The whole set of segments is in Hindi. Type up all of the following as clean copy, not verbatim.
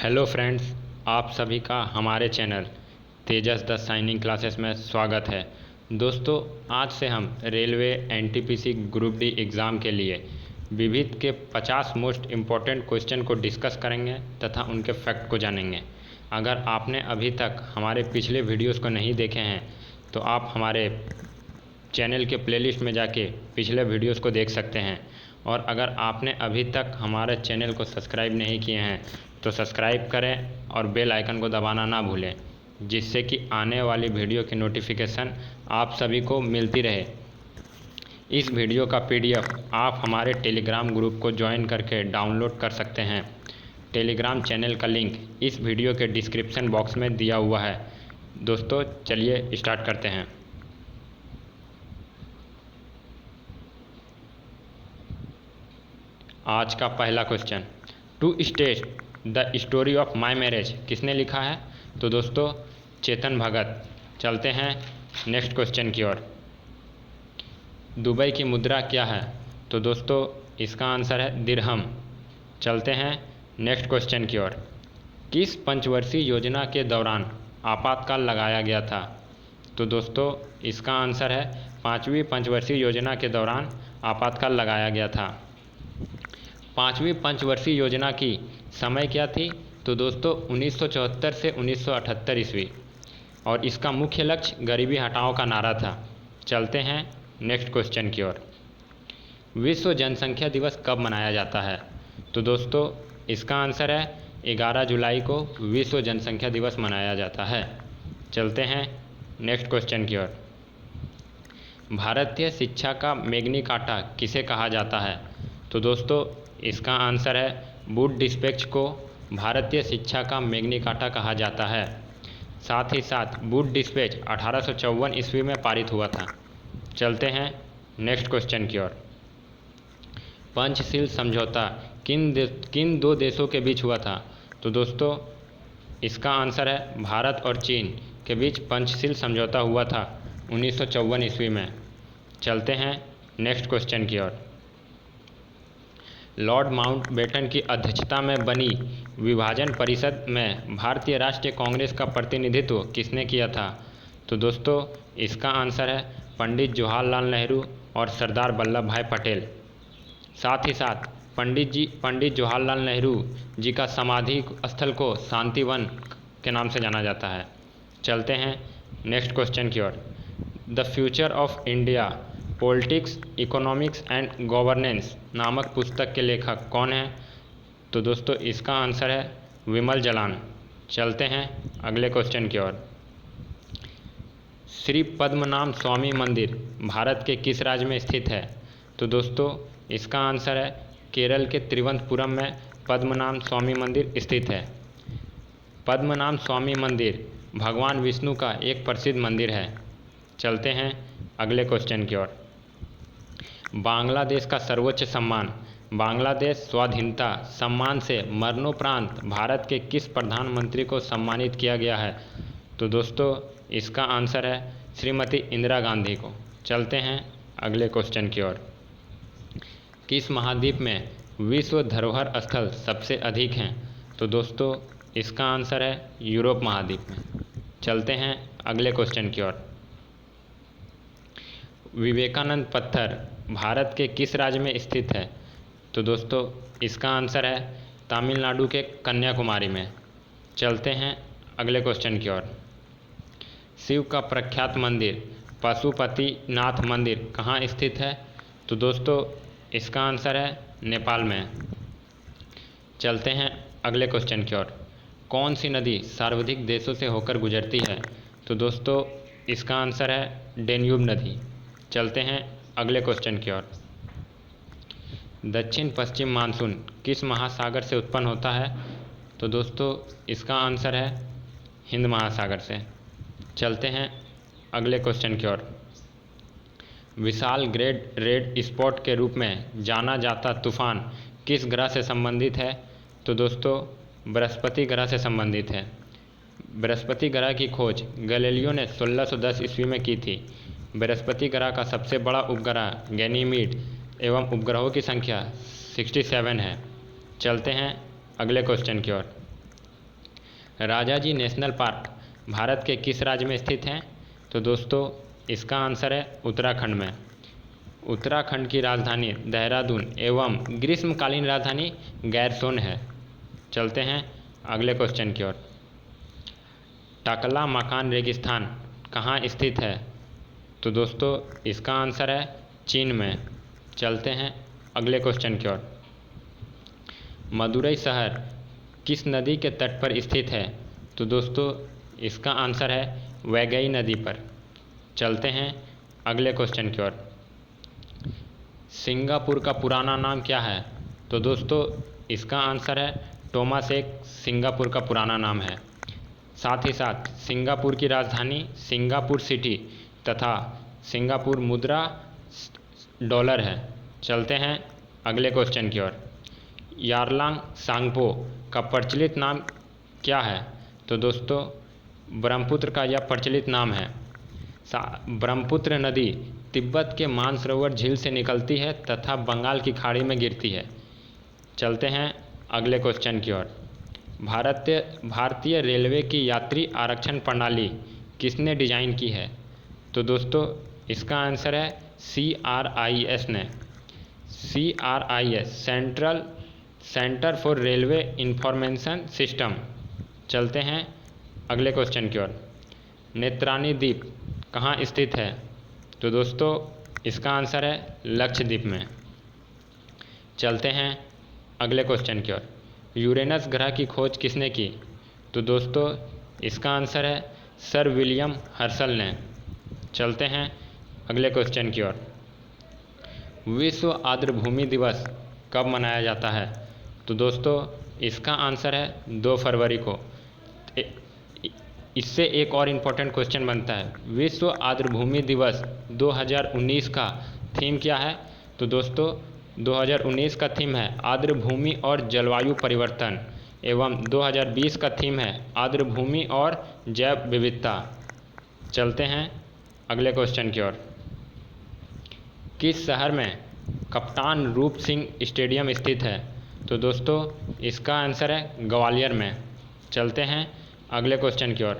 हेलो फ्रेंड्स, आप सभी का हमारे channel Tejas the shining classes में स्वागत है। दोस्तों, आज से हम railway NTPC group D exam के लिए विविध के 50 मोस्ट इम्पॉर्टेंट क्वेश्चन को डिस्कस करेंगे तथा उनके फैक्ट को जानेंगे। अगर आपने अभी तक हमारे पिछले वीडियोस को नहीं देखे हैं तो आप हमारे चैनल के प्लेलिस्ट में जाके पिछले वीडियोस को देख सकते हैं, और अगर आपने अभी तक हमारे चैनल को सब्सक्राइब नहीं किए हैं तो सब्सक्राइब करें और बेल आइकन को दबाना ना भूलें, जिससे कि आने वाली वीडियो की नोटिफिकेशन आप सभी को मिलती रहे। इस वीडियो का पीडीएफ आप हमारे टेलीग्राम ग्रुप को ज्वाइन करके डाउनलोड कर सकते हैं। टेलीग्राम चैनल का लिंक इस वीडियो के डिस्क्रिप्शन बॉक्स में दिया हुआ है। दोस्तों, चलिए स्टार्ट करते हैं। आज का पहला question, two state the story of my marriage किसने लिखा है? तो दोस्तों, चेतन भगत। चलते हैं नेक्स्ट क्वेश्चन की ओर। दुबई की मुद्रा क्या है? तो दोस्तों, इसका आंसर है दिरहम। चलते हैं नेक्स्ट क्वेश्चन की ओर। किस पंचवर्षीय योजना के दौरान आपातकाल लगाया गया था? तो दोस्तों, इसका आंसर है 5वीं पंचवर्षीय योजना के दौरान आपातकाल लगाया गया था। 5वीं पंचवर्षीय योजना की समय क्या थी? तो दोस्तों, 1974 से 1978 ईस्वी, और इसका मुख्य लक्ष्य गरीबी हटाओ का नारा था। चलते हैं नेक्स्ट क्वेश्चन की ओर। विश्व जनसंख्या दिवस कब मनाया जाता है? तो दोस्तों, इसका आंसर है 11 जुलाई को विश्व जनसंख्या दिवस मनाया जाता है। चलते हैं नेक्स्ट क्वेश्चन की ओर। भारतीय शिक्षा का मैग्नी कार्टा किसे कहा जाता है? तो दोस्तों, इसका आंसर है वुड डिस्पैच को भारतीय शिक्षा का मैग्नी कार्टा कहा जाता है। साथ ही साथ वुड डिस्पैच 1854 ईस्वी में पारित हुआ था। चलते हैं नेक्स्ट क्वेश्चन की ओर। पंचशील समझौता किन दो देशों के बीच हुआ था? तो दोस्तों, इसका आंसर है भारत और चीन के बीच पंचशील समझौता हुआ था 1954 ईस्वी में। चलते हैं नेक्स्ट क्वेश्चन की ओर। लॉर्ड माउंटबेटन की अध्यक्षता में बनी विभाजन परिषद में भारतीय राष्ट्रीय कांग्रेस का प्रतिनिधित्व किसने किया था? तो दोस्तों, इसका आंसर है पंडित जवाहरलाल नेहरू और सरदार वल्लभ भाई पटेल। साथ ही साथ पंडित जवाहरलाल नेहरू जी का समाधि स्थल को शांतिवन के नाम से जाना जाता है। चलते हैं नेक्स्ट क्वेश्चन की ओर। The future of India politics, economics and governance नामक पुस्तक के लेखक कौन हैं? तो दोस्तों, इसका आंसर है विमल जलान। चलते हैं अगले क्वेश्चन की ओर। श्री पद्मनाभ स्वामी मंदिर भारत के किस राज्य में स्थित है? तो दोस्तों, इसका आंसर है केरल के तिरुवनंतपुरम में पद्मनाभ स्वामी मंदिर स्थित है। पद्मनाभ स्वामी मंदिर भगवान विष्णु का एक प्रसिद्ध मंदिर है। चलते हैं अगले क्वेश्चन की ओर। बांग्लादेश का सर्वोच्च सम्मान बांग्लादेश स्वाधीनता सम्मान से मरणोपरांत भारत के किस प्रधानमंत्री को सम्मानित किया गया है? तो दोस्तों, इसका आंसर है श्रीमती इंदिरा गांधी को। चलते हैं अगले क्वेश्चन की ओर। किस महाद्वीप में विश्व धरोहर स्थल सबसे अधिक हैं? तो दोस्तों, इसका आंसर है यूरोप महाद्वीप में। चलते हैं अगले क्वेश्चन की ओर। विवेकानंद पत्थर भारत के किस राज्य में स्थित है? तो दोस्तों, इसका आंसर है तमिलनाडु के कन्याकुमारी में। चलते हैं अगले क्वेश्चन की ओर। शिव का प्रख्यात मंदिर पशुपतिनाथ मंदिर कहाँ स्थित है? तो दोस्तों, इसका आंसर है नेपाल में। चलते हैं अगले क्वेश्चन की ओर। कौन सी नदी सर्वाधिक देशों से होकर गुजरती है? तो दोस्तों, इसका आंसर है डेन्यूब नदी। चलते हैं अगले क्वेश्चन की ओर। दक्षिण पश्चिम मानसून किस महासागर से उत्पन्न होता है? तो दोस्तों, इसका आंसर है हिंद महासागर से। चलते हैं अगले क्वेश्चन की ओर। विशाल ग्रेट रेड स्पॉट के रूप में जाना जाता तूफान किस ग्रह से संबंधित है? तो दोस्तों, बृहस्पति ग्रह से संबंधित है। बृहस्पति ग्रह की खोज गैलीलियो ने 1610 ईस्वी में की थी। बृहस्पति ग्रह का सबसे बड़ा उपग्रह गैनीमीड एवं उपग्रहों की संख्या 67 है। चलते हैं अगले क्वेश्चन की ओर। राजाजी नेशनल पार्क भारत के किस राज्य में स्थित हैं? तो दोस्तों इसका आंसर है उत्तराखंड में। उत्तराखंड की राजधानी देहरादून एवं ग्रीष्मकालीन राजधानी गैरसोन है। चलते हैं अगले क्वेश्चन की ओर। टकला मकान रेगिस्तान कहाँ स्थित है? तो दोस्तों इसका आंसर है चीन में। चलते हैं अगले क्वेश्चन की ओर। मदुरई शहर किस नदी के तट पर स्थित है? तो दोस्तों इसका आंसर है वैगई नदी पर। चलते हैं अगले क्वेश्चन की ओर। सिंगापुर का पुराना नाम क्या है? तो दोस्तों इसका आंसर है टोमासेक सिंगापुर का पुराना नाम है। साथ ही साथ सिंगापुर की राजधानी सिंगापुर सिटी तथा सिंगापुर मुद्रा डॉलर है। चलते हैं अगले क्वेश्चन की ओर। यारलांग सांगपो का प्रचलित नाम क्या है? तो दोस्तों ब्रह्मपुत्र का यह प्रचलित नाम है। ब्रह्मपुत्र नदी तिब्बत के मानसरोवर झील से निकलती है तथा बंगाल की खाड़ी में गिरती है। चलते हैं अगले क्वेश्चन की ओर। भारतीय रेलवे की यात्री आरक्षण प्रणाली किसने डिजाइन की है? तो दोस्तों इसका आंसर है CRIS ने। CRIS centre for railway information system. चलते हैं अगले क्वेश्चन की ओर। नेत्रानी द्वीप कहाँ स्थित है? तो दोस्तों इसका आंसर है लक्षद्वीप में। चलते हैं अगले क्वेश्चन की ओर। यूरेनस ग्रह की खोज किसने की? तो दोस्तों इसका आंसर है सर विलियम हर्शल ने। चलते हैं अगले क्वेश्चन की ओर। विश्व आर्द्रभूमि दिवस कब मनाया जाता है? तो दोस्तों इसका आंसर है 2 फरवरी को। इससे एक और इम्पोर्टेंट क्वेश्चन बनता है, विश्व आर्द्रभूमि दिवस 2019 का थीम क्या है? तो दोस्तों 2019 का थीम है आर्द्रभूमि और जलवायु परिवर्तन एवं 2020 का थीम है आर्द्रभूमि और जैव विविधता। चलते हैं अगले क्वेश्चन की ओर। किस शहर में कप्तान रूप सिंह स्टेडियम स्थित है? तो दोस्तों इसका आंसर है ग्वालियर में। चलते हैं अगले क्वेश्चन की ओर।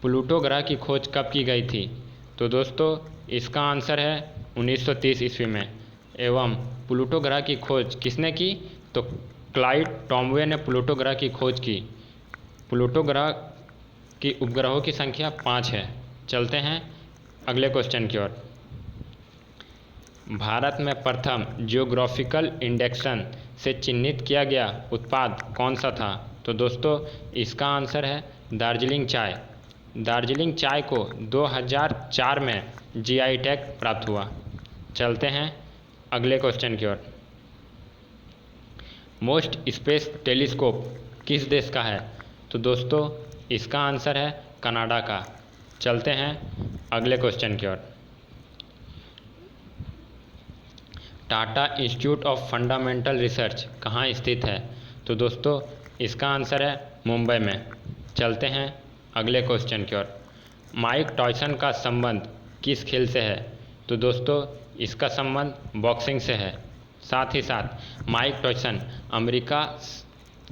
प्लूटो ग्रह की खोज कब की गई थी? तो दोस्तों इसका आंसर है 1930 ईस्वी में। एवं प्लूटो ग्रह की खोज किसने की? तो क्लाइड टॉमवे ने प्लूटो ग्रह की खोज की। प्लूटो ग्रह की उपग्रहों की संख्या 5 है। चलते हैं अगले क्वेश्चन की ओर। भारत में प्रथम जियोग्राफिकल इंडेक्सन से चिन्हित किया गया उत्पाद कौन सा था? तो दोस्तों इसका आंसर है दार्जिलिंग चाय। दार्जिलिंग चाय को 2004 में GI टैग प्राप्त हुआ। चलते हैं अगले क्वेश्चन की ओर। मोस्ट स्पेस टेलीस्कोप किस देश का है? तो दोस्तों इसका आंसर है कनाडा का। चलते हैं अगले क्वेश्चन की ओर। Tata Institute of Fundamental Research कहाँ स्थित है? तो दोस्तों इसका आंसर है मुंबई में। चलते हैं अगले क्वेश्चन की ओर। माइक टायसन का संबंध किस खेल से है? तो दोस्तों इसका संबंध बॉक्सिंग से है। साथ ही साथ माइक टायसन अमेरिका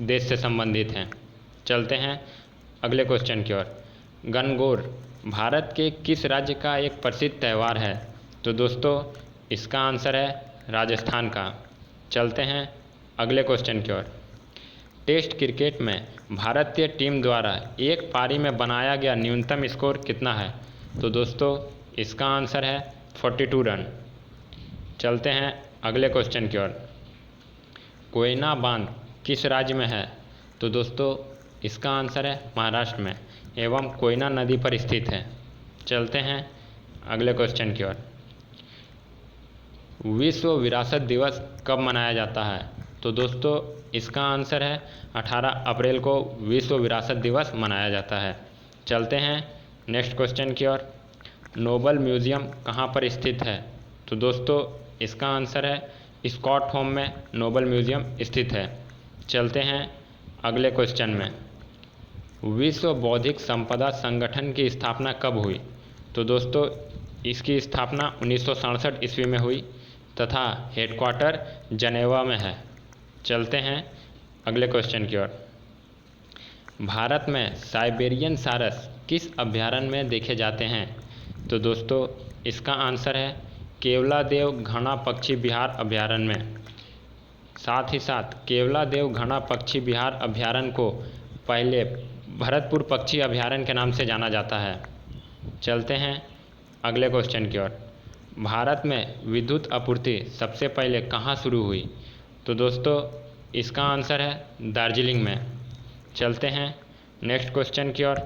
देश से संबंधित हैं। चलते हैं अगले क्वेश्चन की ओर। गणगौर भारत के किस राज्य का एक प्रसिद्ध त्यौहार है? तो दोस्तों इसका आंसर है राजस्थान का। चलते हैं अगले क्वेश्चन की ओर। टेस्ट क्रिकेट में भारतीय टीम द्वारा एक पारी में बनाया गया न्यूनतम स्कोर कितना है? तो दोस्तों इसका आंसर है 42 रन। चलते हैं अगले क्वेश्चन की ओर। कोयना बांध किस राज्य में है? तो दोस्तों इसका आंसर है महाराष्ट्र में एवं कोयना नदी पर स्थित है। चलते हैं अगले क्वेश्चन की ओर। विश्व विरासत दिवस कब मनाया जाता है? तो दोस्तों इसका आंसर है 18 अप्रैल को विश्व विरासत दिवस मनाया जाता है। चलते हैं नेक्स्ट क्वेश्चन की ओर। नोबल म्यूज़ियम कहाँ पर स्थित है? तो दोस्तों इसका आंसर है स्टॉकहोम में नोबल म्यूज़ियम स्थित है। चलते हैं अगले क्वेश्चन में। विश्व बौद्धिक संपदा संगठन की स्थापना कब हुई? तो दोस्तों इसकी स्थापना 1967 ईस्वी में हुई तथा हेडक्वार्टर जनेवा में है। चलते हैं अगले क्वेश्चन की ओर। भारत में साइबेरियन सारस किस अभयारण्य में देखे जाते हैं? तो दोस्तों इसका आंसर है केवलादेव घना पक्षी विहार अभयारण्य में। साथ ही साथ केवलादेव घना पक्षी विहार अभयारण्य को पहले भरतपुर पक्षी अभयारण्य के नाम से जाना जाता है। चलते हैं अगले क्वेश्चन की ओर। भारत में विद्युत आपूर्ति सबसे पहले कहाँ शुरू हुई? तो दोस्तों इसका आंसर है दार्जिलिंग में। चलते हैं नेक्स्ट क्वेश्चन की ओर।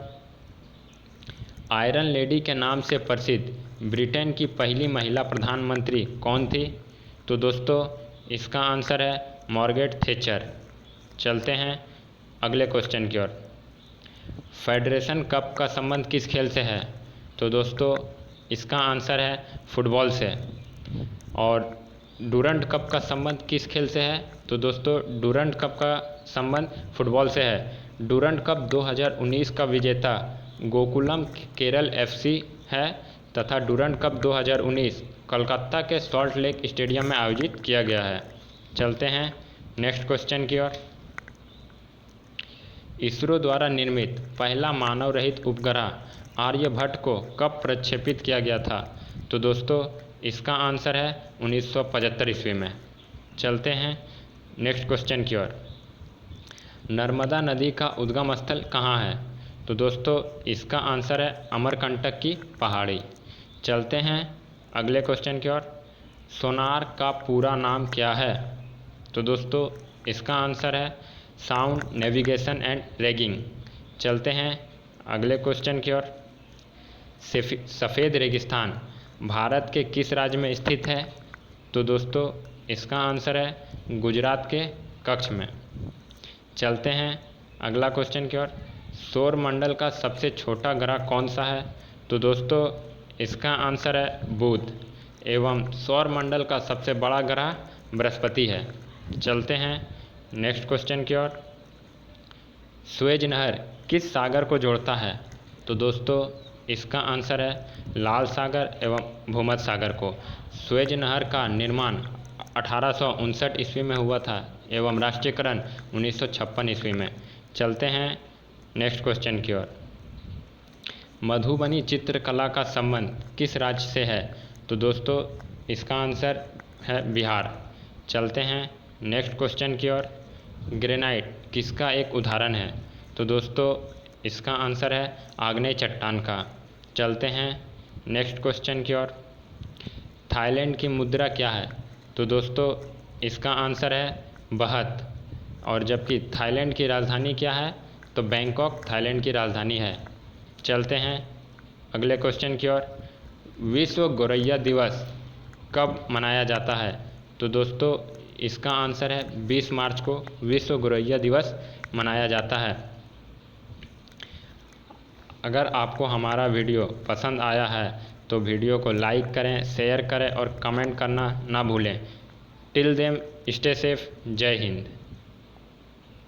आयरन लेडी के नाम से प्रसिद्ध ब्रिटेन की पहली महिला प्रधानमंत्री कौन थी? तो दोस्तों इसका आंसर है मार्गरेट थैचर। चलते हैं अगले क्वेश्चन की ओर। फेडरेशन कप का संबंध किस खेल से है? तो दोस्तों इसका आंसर है फुटबॉल से। और डूरंट कप का संबंध किस खेल से है? तो दोस्तों डूरंट कप का संबंध फुटबॉल से है। डूरंट कप 2019 का विजेता गोकुलम केरल एफसी है तथा डूरंट कप 2019 कोलकाता के सॉल्ट लेक स्टेडियम में आयोजित किया गया है। चलते हैं नेक्स्ट क्वेश्चन की ओर। इसरो द्वारा निर्मित पहला मानव रहित उपग्रह आर्यभट्ट को कब प्रक्षेपित किया गया था? तो दोस्तों इसका आंसर है 1975 ईस्वी में। चलते हैं नेक्स्ट क्वेश्चन की ओर। नर्मदा नदी का उद्गम स्थल कहाँ है? तो दोस्तों इसका आंसर है अमरकंटक की पहाड़ी। चलते हैं अगले क्वेश्चन की ओर। सोनार का पूरा नाम क्या है? तो दोस्तों इसका आंसर है साउंड नेविगेशन एंड रैगिंग। चलते हैं अगले क्वेश्चन की ओर। सफ़ेद रेगिस्तान भारत के किस राज्य में स्थित है? तो दोस्तों इसका आंसर है गुजरात के कच्छ में। चलते हैं अगला क्वेश्चन की ओर। सौरमंडल का सबसे छोटा ग्रह कौन सा है? तो दोस्तों इसका आंसर है बुध एवं सौरमंडल का सबसे बड़ा ग्रह बृहस्पति है। चलते हैं नेक्स्ट क्वेश्चन की ओर। सुएज नहर किस सागर को जोड़ता है? तो दोस्तों इसका आंसर है लाल सागर एवं भूमध्य सागर को। सुएज नहर का निर्माण 1859 ईस्वी में हुआ था एवं राष्ट्रीयकरण 1956 ईस्वी में। चलते हैं नेक्स्ट क्वेश्चन की ओर। मधुबनी चित्रकला का संबंध किस राज्य से है? तो दोस्तों इसका आंसर है बिहार। चलते हैं नेक्स्ट क्वेश्चन की ओर। ग्रेनाइट किसका एक उदाहरण है? तो दोस्तों इसका आंसर है आग्नेय चट्टान का। चलते हैं नेक्स्ट क्वेश्चन की ओर। थाईलैंड की मुद्रा क्या है? तो दोस्तों इसका आंसर है बहत। और जबकि थाईलैंड की राजधानी क्या है? तो बैंकॉक थाईलैंड की राजधानी है। चलते हैं अगले क्वेश्चन की ओर। विश्व गौरैया दिवस कब मनाया जाता है? तो दोस्तों इसका आंसर है 20 मार्च को विश्व गौरैया दिवस मनाया जाता है। अगर आपको हमारा वीडियो पसंद आया है तो वीडियो को लाइक करें, शेयर करें और कमेंट करना ना भूलें। Till then stay safe. Jai Hind.